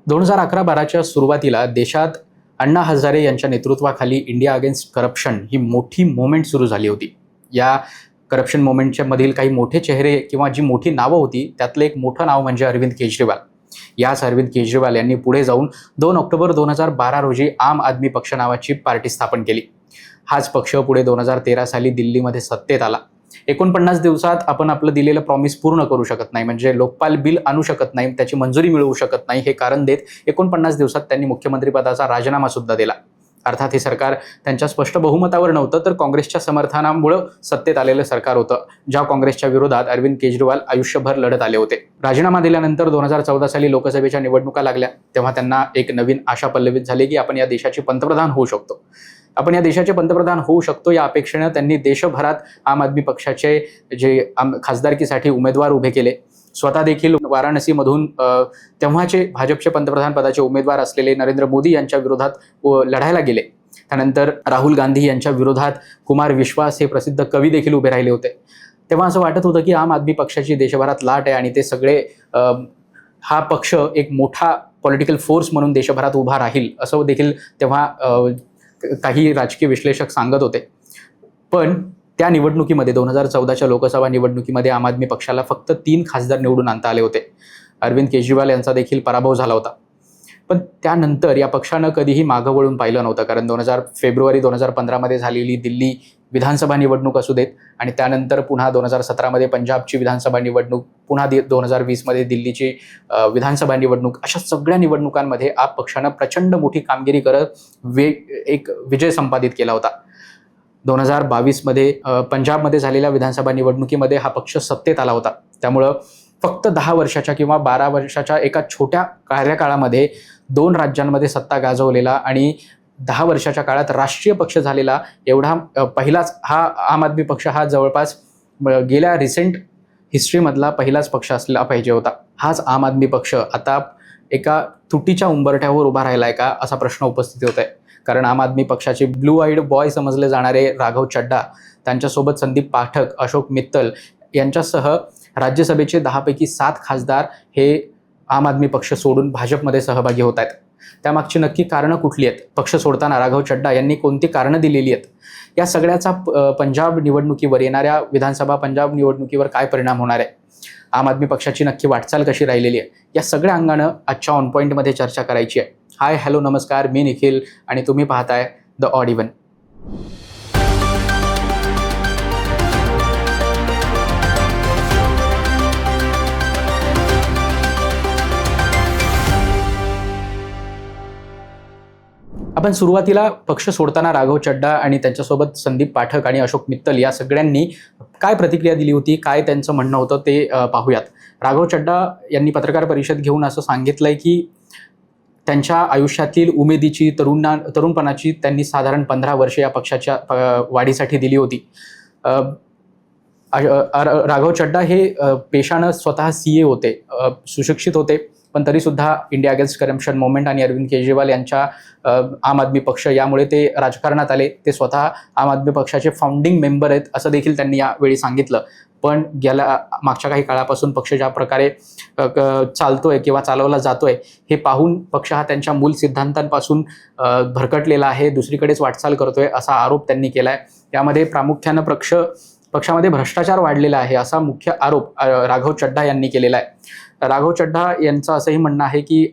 2011-12च्या सुरुवातीला देशात अण्णा हजारे यांच्या नेतृत्वाखाली इंडिया अगेन्स्ट करप्शन ही मोठी मोमेंट सुरू झाली होती. या करप्शन मोमेंटच्या मधील काही मोठे चेहरे किंवा जी मोठी नावं होती त्यातलं एक मोठं नाव म्हणजे अरविंद केजरीवाल. याच अरविंद केजरीवाल यांनी पुढे जाऊन 2 ऑक्टोबर 2012 रोजी आम आदमी पक्ष नावाची पार्टी स्थापन केली. हाच पक्ष पुढे 2013 साली दिल्लीमध्ये सत्तेत आला. 49 दिवसात आपण आपलं दिलेलं प्रॉमिस पूर्ण करू शकत नाही, म्हणजे लोकपाल बिल आणू शकत नाही, त्याची मंजुरी मिळवू शकत नाही हे कारण देत 49 दिवसात त्यांनी मुख्यमंत्रीपदाचा राजीनामा सुद्धा दिला. अर्थात हे सरकार त्यांच्या स्पष्ट बहुमतावर नव्हतं, तर काँग्रेसच्या समर्थनामुळे सत्तेत आलेलं सरकार होतं, ज्या काँग्रेसच्या विरोधात अरविंद केजरीवाल आयुष्यभर लढत आले होते. राजीनामा दिल्यानंतर 2014 साली लोकसभेच्या निवडणुका लागल्या, तेव्हा त्यांना एक नवीन आशा पल्लवित झाली की आपण या देशाचे पंतप्रधान होऊ शकतो. आपण या देशाचे पंतप्रधान होऊ शकतो या अपेक्षेनं त्यांनी देशभरात आम आदमी पक्षाचे जे खासदारकीसाठी उमेदवार उभे केले. स्वतः देखील वाराणसीमधून तेव्हाचे भाजपचे पंतप्रधान पदाचे उमेदवार असलेले नरेंद्र मोदी यांच्या विरोधात लढायला गेले. त्यानंतर राहुल गांधी यांच्या विरोधात कुमार विश्वास हे प्रसिद्ध कवी देखील उभे राहिले होते. तेव्हा असं वाटत होतं की आम आदमी पक्षाची देशभरात लाट आहे आणि ते सगळे हा पक्ष एक मोठा पॉलिटिकल फोर्स म्हणून देशभरात उभा राहील असं देखील तेव्हा काही राजकीय विश्लेषक सांगत होते. पण त्या निवडणुकीमध्ये 2014च्या लोकसभा निवडणुकीमध्ये आम आदमी पक्षाला फक्त 3 खासदार निवडून आणता आले होते. अरविंद केजरीवाल यांचा देखील पराभव झाला होता. पण त्यानंतर या पक्षानं कधीही मागं वळून पाहिलं नव्हतं, कारण फेब्रुवारी 2015 झालेली दिल्ली विधानसभा निवडणूक असू देत आणि त्यानंतर पुन्हा 2017 पंजाबची विधानसभा निवडणूक, पुन्हा 2020 दिल्लीची विधानसभा निवडणूक, अशा सगळ्या निवडणुकांमध्ये आप पक्षानं प्रचंड मोठी कामगिरी करत एक विजय संपादित केला होता. 2022 पंजाबमध्ये झालेल्या विधानसभा निवडणुकीमध्ये हा पक्ष सत्तेत आला होता. त्यामुळं फक्त 10 वर्षाच्या किंवा 12 वर्षाच्या एका छोट्या कार्यकाळामध्ये 2 राज्यांमध्ये सत्ता गाजवलेला आणि 10 वर्षाच्या काळात राष्ट्रीय पक्ष झालेला एवढा पहिलाच हा आम आदमी पक्ष हा जवळपास गेल्या रिसेंट हिस्ट्रीमधला पहिलाच पक्ष असला पाहिजे होता. हाच आम आदमी पक्ष आता एका तुटीच्या उंबरठ्यावर उभा राहिलाय का असा प्रश्न उपस्थित होत आहे. कारण आम आदमी पक्षाचे ब्लू आईड बॉय समजले जाणारे राघव चड्डा, त्यांच्यासोबत संदीप पाठक, अशोक मित्तल यांच्यासह राज्यसभेचे 10 पैकी 7 खासदार हे आम आदमी पक्ष सोडून भाजपमध्ये सहभागी होत आहेत. त्यामागची नक्की कारणं कुठली आहेत? पक्ष सोडताना राघव चड्डा यांनी कोणती कारणं दिलेली आहेत? या सगळ्याचा पंजाब निवडणुकीवर, येणाऱ्या विधानसभा पंजाब निवडणुकीवर काय परिणाम होणार आहे? आम आदमी पक्षाची नक्की वाटचाल कशी राहिलेली आहे? या सगळ्या अंगानं आजच्या ऑन पॉईंटमध्ये चर्चा करायची आहे. हाय, हॅलो, नमस्कार, मी निखिल आणि तुम्ही पाहताय द ऑड इव्हन. आपण सुरुवातीला पक्ष सोडताना राघव चड्डा आणि त्यांच्यासोबत संदीप पाठक आणि अशोक मित्तल या सगळ्यांनी काय प्रतिक्रिया दिली होती, काय त्यांचं म्हणणं होतं ते पाहूयात. राघव चड्डा यांनी पत्रकार परिषद घेऊन असं सांगितलंय की त्यांच्या आयुष्यातील उमेदीची, तरुणपणाची त्यांनी साधारण 15 वर्षे या पक्षाच्या वाढीसाठी दिली होती. राघव चड्डा हे पेशानं स्वतः CA होते, सुशिक्षित होते, पण तरीसुद्धा इंडिया अगेन्स्ट करप्शन मुवमेंट आणि अरविंद केजरीवाल यांच्या आम आदमी पक्ष यामुळे ते राजकारणात आले. ते स्वतः आम आदमी पक्षाचे फाउंडिंग मेंबर आहेत असं देखील त्यांनी यावेळी सांगितलं. पण मागच्या काही काळापासून पक्ष ज्या प्रकारे चालतोय किंवा चालवला जातोय हे पाहून पक्ष हा त्यांच्या मूल सिद्धांतांपासून भरकटलेला आहे, दुसरीकडेच वाटचाल करतोय असा आरोप त्यांनी केलाय. यामध्ये प्रामुख्यानं पक्षामध्ये भ्रष्टाचार वाढलेला आहे असा मुख्य आरोप राघव चड्डा यांनी केलेला आहे. राघव चड्डा यांचं असंही म्हणणं आहे की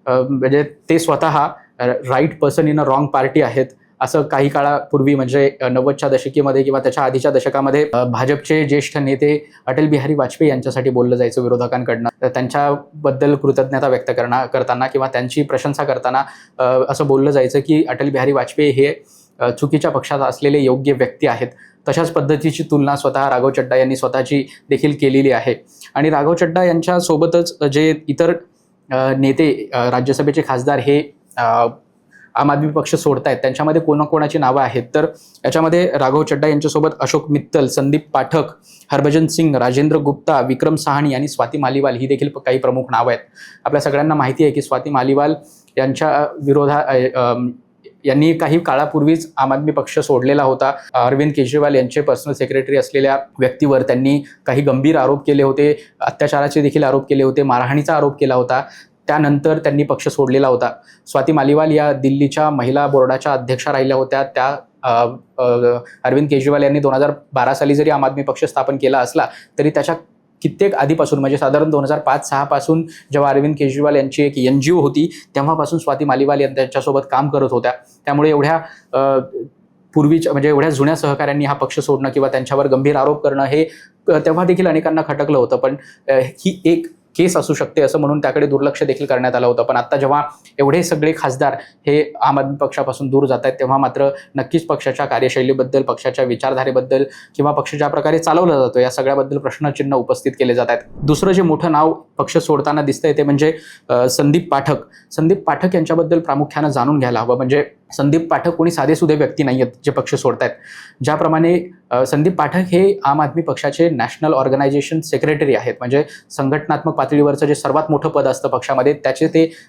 म्हणजे ते स्वतः right person in a wrong party आहेत. असं काही काळापूर्वी म्हणजे 90च्या दशकीमध्ये किंवा त्याच्या आधीच्या दशकामध्ये भाजपचे ज्येष्ठ नेते अटल बिहारी वाजपेयी यांच्यासाठी बोललं जायचं विरोधकांकडनं. त्यांच्याबद्दल कृतज्ञता व्यक्त करताना किंवा त्यांची प्रशंसा करताना असं बोललं जायचं की अटल बिहारी वाजपेयी हे चुकीच्या पक्षात असलेले योग्य व्यक्ती आहेत. तशाच पद्धतीची तुलना स्वतः राघव चड्डा यांनी स्वतःची देखील केलेली आहे. आणि राघव चड्डा यांच्यासोबतच जे इतर नेते, राज्यसभेचे खासदार हे आम आदमी पक्ष सोडतायत त्यांच्यामध्ये कोणाकोणाची नावं आहेत तर याच्यामध्ये राघव चड्डा यांच्यासोबत अशोक मित्तल, संदीप पाठक, हरभजन सिंग, राजेंद्र गुप्ता, विक्रम साहनी आणि स्वाती मालीवाल ही देखील काही प्रमुख नावं आहेत. आपल्या सगळ्यांना माहिती आहे की स्वाती मालीवाल यांनी काही काळापूर्वीच आम आदमी पक्ष सोडलेला होता. अरविंद केजरीवाल यांचे पर्सनल सेक्रेटरी असलेल्या व्यक्तीवर त्यांनी काही गंभीर आरोप केले होते, अत्याचाराचे देखील आरोप केले होते, मारहाणीचा आरोप केला होता. त्यानंतर त्यांनी पक्ष सोडलेला होता. स्वाती मालिवाल या दिल्लीच्या महिला बोर्डाच्या अध्यक्षा राहिल्या होत्या. त्या अरविंद केजरीवाल यांनी 2012 साली जरी आम आदमी पक्ष स्थापन केला असला तरी त्याच्या कित्येक आधीपासून म्हणजे साधारण 2005-06 पासून जेव्हा अरविंद केजरीवाल यांची एक NGO होती तेव्हापासून स्वाती मालिवाल त्यांच्यासोबत काम करत होत्या. त्यामुळे एवढ्या पूर्वीच्या म्हणजे एवढ्या जुन्या सहकाऱ्यांनी हा पक्ष सोडणं किंवा त्यांच्यावर गंभीर आरोप करणं हे तेव्हा देखील अनेकांना खटकलं होतं. पण ही एक केस असू शकते असं म्हणून त्याकडे दुर्लक्ष देखील करण्यात आलं होतं. पण आता जेव्हा एवढे सगळे खासदार हे आम आदमी पक्षापासून दूर जात आहेत तेव्हा मात्र नक्कीच पक्षाच्या कार्यशैलीबद्दल, पक्षाच्या विचारधारेबद्दल किंवा पक्ष ज्या प्रकारे चालवला जातो या सगळ्याबद्दल प्रश्नचिन्ह उपस्थित केले जात आहेत. दुसरं जे मोठं नाव पक्ष सोडताना दिसतंय ते म्हणजे संदीप पाठक. संदीप पाठक यांच्याबद्दल प्रामुख्यानं जाणून घ्यायला हवं. म्हणजे संदीप पाठक कोणी साधेसुधे व्यक्ती नाही आहेत जे पक्ष सोडतायत. ज्याप्रमाणे संदीप पाठक हे आम आदमी पक्षाचे नॅशनल ऑर्गनायझेशन सेक्रेटरी आहेत. म्हणजे संघटनात्मक पातळीवरचं जे सर्वात मोठं पद असतं पक्षामध्ये त्याचे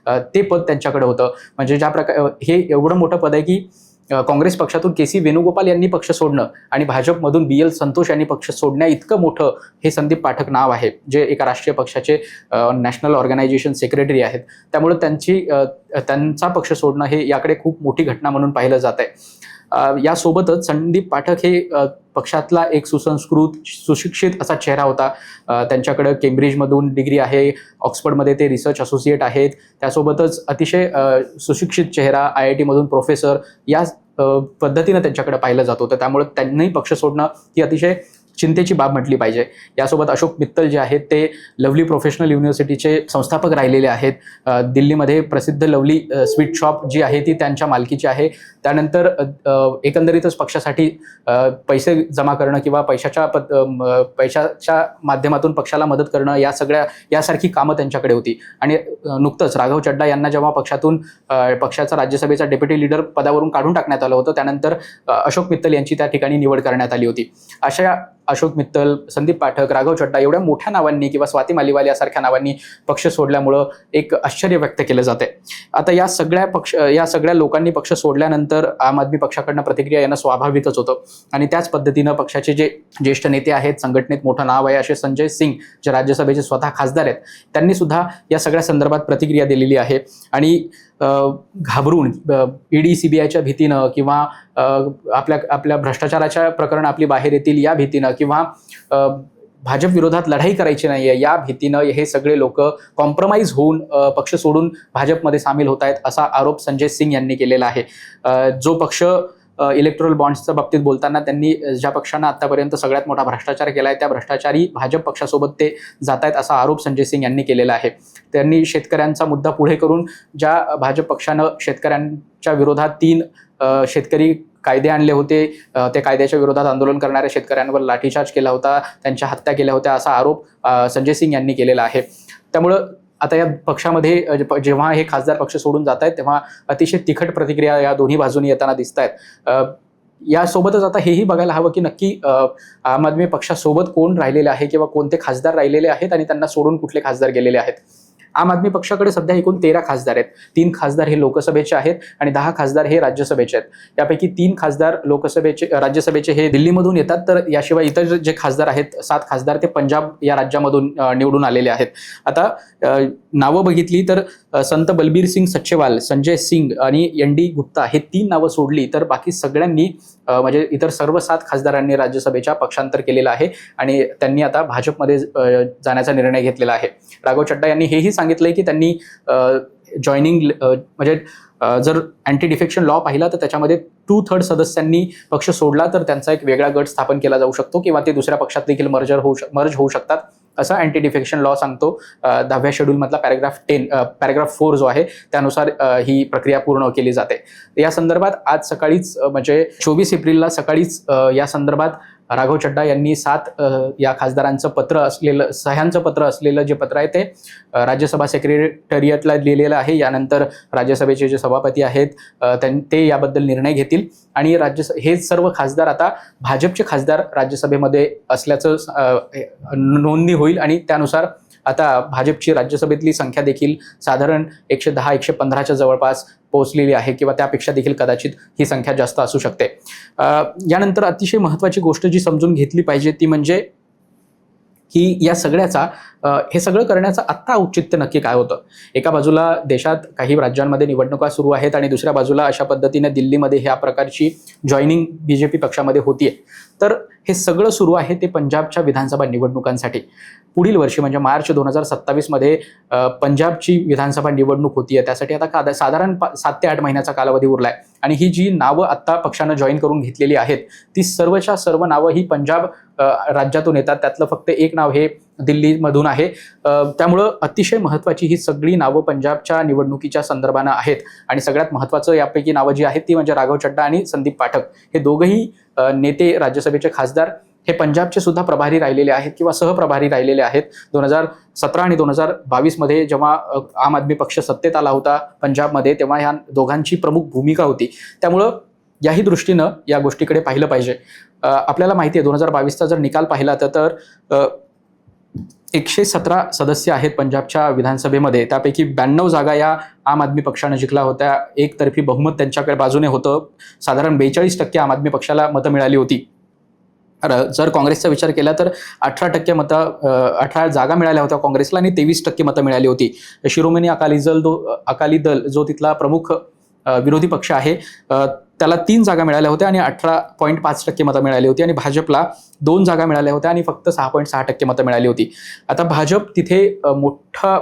ते पद त्यांच्याकडे होतं. म्हणजे ज्या प्रकारे हे एवढं मोठं पद आहे की काँग्रेस पक्षातून KC वेणुगोपाल यांनी पक्ष सोडणं आणि भाजपमधून BL संतोष यांनी पक्ष सोडण्या इतकं मोठं हे संदीप पाठक नाव आहे, जे एका राष्ट्रीय पक्षाचे नॅशनल ऑर्गनायझेशन सेक्रेटरी आहेत. त्यामुळे त्यांचा पक्ष सोडणं हे याकडे खूप मोठी घटना म्हणून पाहिलं जात आहे. यासोबतच संदीप पाठक हे पक्षातला एक सुसंस्कृत सुशिक्षित असा चेहरा होता. त्यांच्याकडे केम्ब्रिजमधून डिग्री आहे, ऑक्सफर्डमध्ये ते रिसर्च असोसिएट आहेत. त्यासोबतच अतिशय सुशिक्षित चेहरा, IIT मधून प्रोफेसर या पद्धतीनं त्यांच्याकडे पाहिलं जात होतं. त्यामुळे त्यांनी पक्ष सोडणं ही अतिशय चिंतेची बाब म्हटली पाहिजे. यासोबत अशोक मित्तल जे आहेत ते लवली प्रोफेशनल युनिव्हर्सिटीचे संस्थापक राहिलेले आहेत. दिल्लीमध्ये प्रसिद्ध लवली स्वीट शॉप जी आहे ती त्यांच्या मालकीची आहे. त्यानंतर एकंदरीतच पक्षासाठी पैसे जमा करणं किंवा पैशाच्या माध्यमातून पक्षाला मदत करणं यासारखी कामं त्यांच्याकडे होती. आणि नुकतंच राघव चड्डा यांना जेव्हा पक्षाचा राज्यसभेचा डेप्युटी लीडर पदावरून काढून टाकण्यात आलं होतं त्यानंतर अशोक मित्तल यांची त्या ठिकाणी निवड करण्यात आली होती. अशा अशोक मित्तल, संदीप पाठक, राघव चड्डा एवढ्या मोठ्या नावांनी किंवा स्वाती मालिवाल यासारख्या नावांनी पक्ष सोडल्यामुळं एक आश्चर्य व्यक्त केलं जाते. आता या सगळ्या लोकांनी पक्ष सोडल्यानंतर आम आदमी पक्षाकडनं प्रतिक्रिया येणं स्वाभाविकच होतं. आणि त्याच पद्धतीनं पक्षाचे जे ज्येष्ठ नेते आहेत, संघटनेत मोठं नाव आहे असे संजय सिंग जे राज्यसभेचे स्वतः खासदार आहेत, त्यांनी सुद्धा या सगळ्या संदर्भात प्रतिक्रिया दिलेली आहे. आणि घाबरून ED CBIच्या भीतीनं किंवा आपल्या भ्रष्टाचाराच्या प्रकरण आपली बाहेर येतील या भीतीनं किंवा भाजप विरोधात लढाई करायची नाहीये या भीतीनं हे सगळे लोक कॉम्प्रोमाइज होऊन पक्ष सोडून भाजपमध्ये सामील होत आहेत असा आरोप संजय सिंग यांनी केलेला आहे. जो पक्ष इलेक्ट्रोल बॉन्ड्सच्या बाबतीत बोलताना त्यांनी ज्या पक्षानं आतापर्यंत सगळ्यात मोठा भ्रष्टाचार केला आहे त्या भ्रष्टाचारी भाजप पक्षासोबत ते जात आहेत असा आरोप संजय सिंग यांनी केलेला आहे. त्यांनी शेतकऱ्यांचा मुद्दा पुढे करून ज्या भाजप पक्षानं शेतकऱ्यांच्या विरोधात 3 शेतकरी कायदे आणले होते, त्या कायद्याच्या विरोधात आंदोलन करणाऱ्या शेतकऱ्यांवर लाठीचार्ज केला होता, त्यांच्या हत्या केल्या होत्या असा आरोप संजय सिंग यांनी केलेला आहे. त्यामुळं आता या पक्षामध्ये जेव्हा हे खासदार पक्ष सोडून जात आहेत तेव्हा अतिशय तिखट प्रतिक्रिया या दोन्ही बाजूनी येताना दिसत आहेत. यासोबतच आता हेही बघायला हवं की नक्की आम आदमी पक्षासोबत कोण राहिलेले आहे किंवा कोणते खासदार राहिलेले आहेत आणि त्यांना सोडून कुठले खासदार गेलेले आहेत. आम आदमी पक्षाकडे सध्या एकूण 13 खासदार आहेत. 3 खासदार हे लोकसभेचे आहेत आणि 10 खासदार हे राज्यसभेचे आहेत. यापैकी 3 खासदार राज्यसभेचे हे दिल्लीमधून येतात, तर याशिवाय इतर जे खासदार आहेत 7 खासदार ते पंजाब या राज्यामधून निवडून आलेले आहेत. आता नावं बघितली तर संत बलबीर सिंग सच्चेवाल, संजय सिंग आणि ND गुप्ता हे 3 नावं सोडली तर बाकी सगळ्यांनी म्हणजे इतर सर्व 7 खासदारांनी राज्यसभेच्या पक्षांतर केलेलं आहे आणि त्यांनी आता भाजपमध्ये जाण्याचा निर्णय घेतलेला आहे. राघव चड्डा यांनी हेही सांगितलंय की त्यांनी जॉईनिंग म्हणजे जर अँटी डिफेक्शन लॉ पाहिला तर त्याच्यामध्ये 2/3 सदस्यांनी पक्ष सोडला तर त्यांचा एक वेगळा गट स्थापन केला जाऊ शकतो किंवा ते दुसऱ्या पक्षात देखील मर्ज होऊ शकतात असं अँटी डिफेक्शन लॉ सांगतो. 10व्या शेड्यूलमधला पॅराग्राफ 4 जो आहे त्यानुसार ही प्रक्रिया पूर्ण केली जाते. या संदर्भात आज सकाळीच म्हणजे 24 एप्रिलला सकाळीच या संदर्भात राघव चड्डा यांनी 7 या खासदारांचं सह्यांचं पत्र असलेलं जे पत्र आहे ते राज्यसभा सेक्रेटरिएटला लिहिलेलं आहे. यानंतर राज्यसभेचे जे सभापती आहेत ते याबद्दल निर्णय घेतील आणि हे सर्व खासदार आता भाजपचे खासदार राज्यसभेमध्ये असल्याचं नोंदणी होईल आणि त्यानुसार आता भाजपची राज्यसभेतली संख्या देखील साधारण 110-115च्या जवळपास पोहोचलेली आहे किंवा त्यापेक्षा देखील कदाचित ही संख्या जास्त असू शकते. यानंतर अतिशय महत्त्वाची गोष्ट जी समजून घेतली पाहिजे ती म्हणजे की या सगळ्याचा हे सगळं करण्याचं आत्ता औचित्य नक्की काय होतं? एका बाजूला देशात काही राज्यांमध्ये निवडणुका सुरू आहेत आणि दुसऱ्या बाजूला अशा पद्धतीने दिल्लीमध्ये ह्या प्रकारची जॉईनिंग बीजेपी पक्षामध्ये होतीये. तर हे सगळं सुरू आहे ते पंजाबच्या विधानसभा निवडणुकांसाठी. पुढील वर्षी म्हणजे मार्च 2027 मध्ये पंजाबची विधानसभा निवडणूक होतीये. त्यासाठी आता साधारण 7 ते 8 महिन्याचा कालावधी उरलाय आणि ही जी नावं आत्ता पक्षानं जॉईन करून घेतलेली आहेत ती सर्वच्या सर्व नावं ही पंजाब राज्यातून येतात. त्यातलं फक्त एक नाव हे दिल्लीमधून आहे. त्यामुळं अतिशय महत्त्वाची ही सगळी नावं पंजाबच्या निवडणुकीच्या संदर्भानं आहेत आणि सगळ्यात महत्त्वाचं यापैकी नावं जी आहेत ती म्हणजे राघव चड्डा आणि संदीप पाठक. हे दोघंही नेते, राज्यसभेचे खासदार हे पंजाबचे सुद्धा प्रभारी राहिलेले आहेत किंवा सहप्रभारी राहिलेले आहेत. 2017 आणि 2022 मध्ये जेव्हा आम आदमी पक्ष सत्तेत आला होता पंजाबमध्ये, तेव्हा ह्या दोघांची प्रमुख भूमिका होती. त्यामुळं याही दृष्टीनं या गोष्टीकडे पाहिलं पाहिजे. आपल्याला माहिती आहे 2022चा जर निकाल पाहिला तर 117 सदस्य आहेत पंजाबच्या विधानसभेमध्ये. त्यापैकी 92 जागा या आम आदमी पक्षानं जिंकल्या होत्या. एकतर्फी बहुमत त्यांच्याकडे बाजूने होतं. साधारण 42% आम आदमी पक्षाला मतं मिळाली होती. जर काँग्रेसचा विचार केला तर 18 जागा मिळाल्या होत्या काँग्रेसला आणि 23% मतं मिळाली होती. शिरोमणी अकाली दल जो तिथला प्रमुख विरोधी पक्ष आहे त्याला 3 जागा मिळाल्या होत्या आणि 18.5% मतं मिळाली होती आणि भाजपला 2 जागा मिळाल्या होत्या आणि फक्त 6.6% मतं मिळाली होती. आता भाजप तिथे मोठा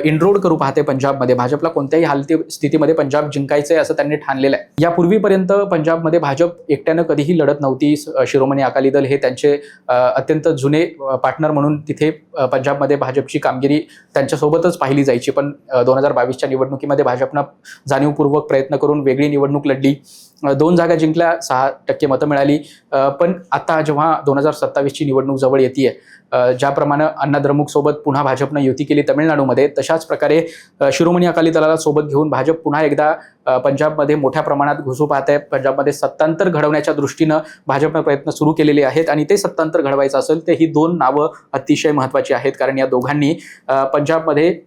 इनरोड करू पाहते पंजाबमध्ये. भाजपला कोणत्याही स्थितीमध्ये पंजाब जिंकायचंय असं त्यांनी ठाणलेलं आहे. यापूर्वीपर्यंत पंजाबमध्ये भाजप एकट्यानं कधीही लढत नव्हती. शिरोमणी अकाली दल हे त्यांचे अत्यंत जुने पार्टनर म्हणून तिथे पंजाबमध्ये भाजपची कामगिरी त्यांच्यासोबतच पाहिली जायची. पण 2022च्या निवडणुकीमध्ये भाजपनं जाणीवपूर्वक प्रयत्न करून वेगळी निवडणूक लढली. 2 जागा जिंकल्या, 6% मतं मिळाली. पण आता जेव्हा 2027ची निवडणूक जवळ येते, ज्याप्रमाणे अण्णा द्रमुक सोबत पुन्हा भाजपनं युती केली तमिळनाडूमध्ये, तशाच प्रकारे शिरोमणी अकाली दलाला सोबत घेऊन भाजप पुन्हा एकदा पंजाबमध्ये मोठ्या प्रमाणात घुसू पाहत आहे. पंजाबमध्ये सत्तांतर घडवण्याच्या दृष्टीनं भाजपनं प्रयत्न सुरू केलेले आहेत आणि ते सत्तांतर घडवायचं असेल तर ही 2 नावं अतिशय महत्त्वाची आहेत. कारण या दोघांनी पंजाबमध्ये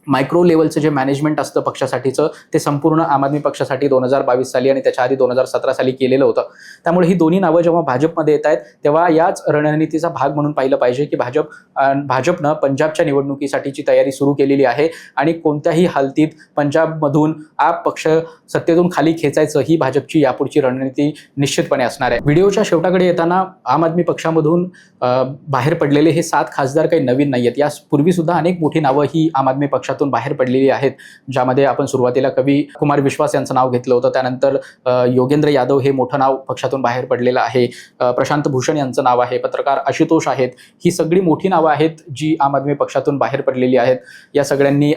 मायक्रो लेवलचं जे मॅनेजमेंट असतं पक्षासाठीचं ते संपूर्ण आम आदमी पक्षासाठी 2022 साली आणि त्याच्या आधी 2017 साली केलेलं होतं. त्यामुळे ही दोन्ही नावं जेव्हा भाजपमध्ये येत आहेत तेव्हा याच रणनीतीचा भाग म्हणून पाहिलं पाहिजे की भाजपनं पंजाबच्या निवडणुकीसाठीची तयारी सुरू केलेली आहे आणि कोणत्याही हालतीत पंजाबमधून आप पक्ष सत्तेतून खाली खेचायचं ही भाजपची यापुढची रणनीती निश्चितपणे असणार आहे. व्हिडिओच्या शेवटाकडे येताना आम आदमी पक्षामधून बाहेर पडलेले हे 7 खासदार काही नवीन नाही आहेत. यापूर्वी सुद्धा अनेक मोठी नावं ही आम आदमी पक्षातून बाहेर पडलेली आहेत, ज्यामध्ये आपण सुरुवातीला कवी कुमार विश्वास यांचं नाव घेतलं होतं. त्यानंतर योगेंद्र यादव हे मोठं नाव पक्षातून बाहेर पडलेलं आहे. प्रशांत भूषण यांचं नाव आहे. पत्रकार आशुतोष आहेत. ही सगळी मोठी नावं आहेत जी आम आदमी पक्षातून बाहेर पडलेली आहेत. या सगळ्यांनी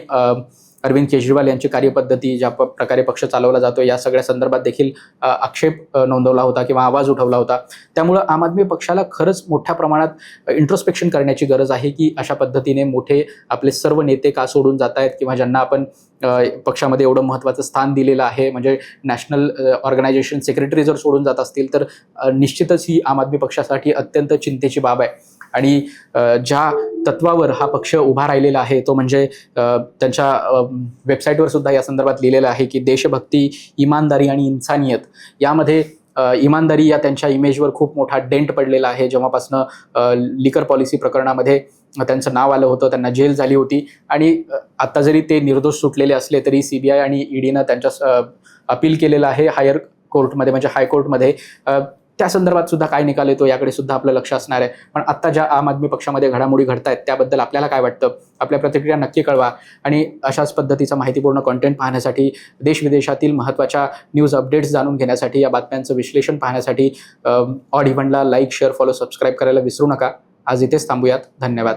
अरविंद केजरीवाल यांची कार्यपद्धती, ज्या प्रकारे पक्ष चालवला जातो या सगळ्या संदर्भात देखील आक्षेप नोंदवला होता किंवा आवाज उठवला होता. त्यामुळं आम आदमी पक्षाला खरंच मोठ्या प्रमाणात इंट्रोस्पेक्शन करण्याची गरज आहे की अशा पद्धतीने मोठे आपले सर्व नेते का सोडून जात आहेत किंवा ज्यांना आपण पक्षामध्ये एवढं महत्त्वाचं स्थान दिलेलं आहे, म्हणजे नॅशनल ऑर्गनायझेशन सेक्रेटरी जर सोडून जात असतील तर निश्चितच ही आम आदमी पक्षासाठी अत्यंत चिंतेची बाब आहे. आणि ज्या तत्वावर हा पक्ष उभा राहिलेला आहे तो म्हणजे त्यांच्या वेबसाईटवर सुद्धा या संदर्भात लिहिलेलं आहे की देशभक्ती, इमानदारी आणि इन्सानियत. यामध्ये इमानदारी या त्यांच्या इमेजवर खूप मोठा डेंट पडलेला आहे. जेव्हापासनं लिकर पॉलिसी प्रकरणामध्ये त्यांचं नाव आलं होतं, त्यांना जेल झाली होती आणि आता जरी ते निर्दोष सुटलेले असले तरी CBI आणि EDनं त्यांच्या अपील केलेलं आहे हायर कोर्टमध्ये, म्हणजे हायकोर्टमध्ये. त्या संदर्भात सुद्धा काय निकाल येतो याकडे सुद्धा आपलं लक्ष असणार आहे. पण आता ज्या आम आदमी पक्षामध्ये घडामोडी घडतायत त्याबद्दल आपल्याला काय वाटतं? आपल्या प्रतिक्रिया नक्की कळवा आणि अशाच पद्धतीचा माहितीपूर्ण कॉन्टेंट पाहण्यासाठी, देशविदेशातील महत्त्वाच्या न्यूज अपडेट्स जाणून घेण्यासाठी, या बातम्यांचं विश्लेषण पाहण्यासाठी ऑड इव्हनला लाईक, शेअर, फॉलो, सबस्क्राईब करायला विसरू नका. आज इथेच थांबूयात. धन्यवाद.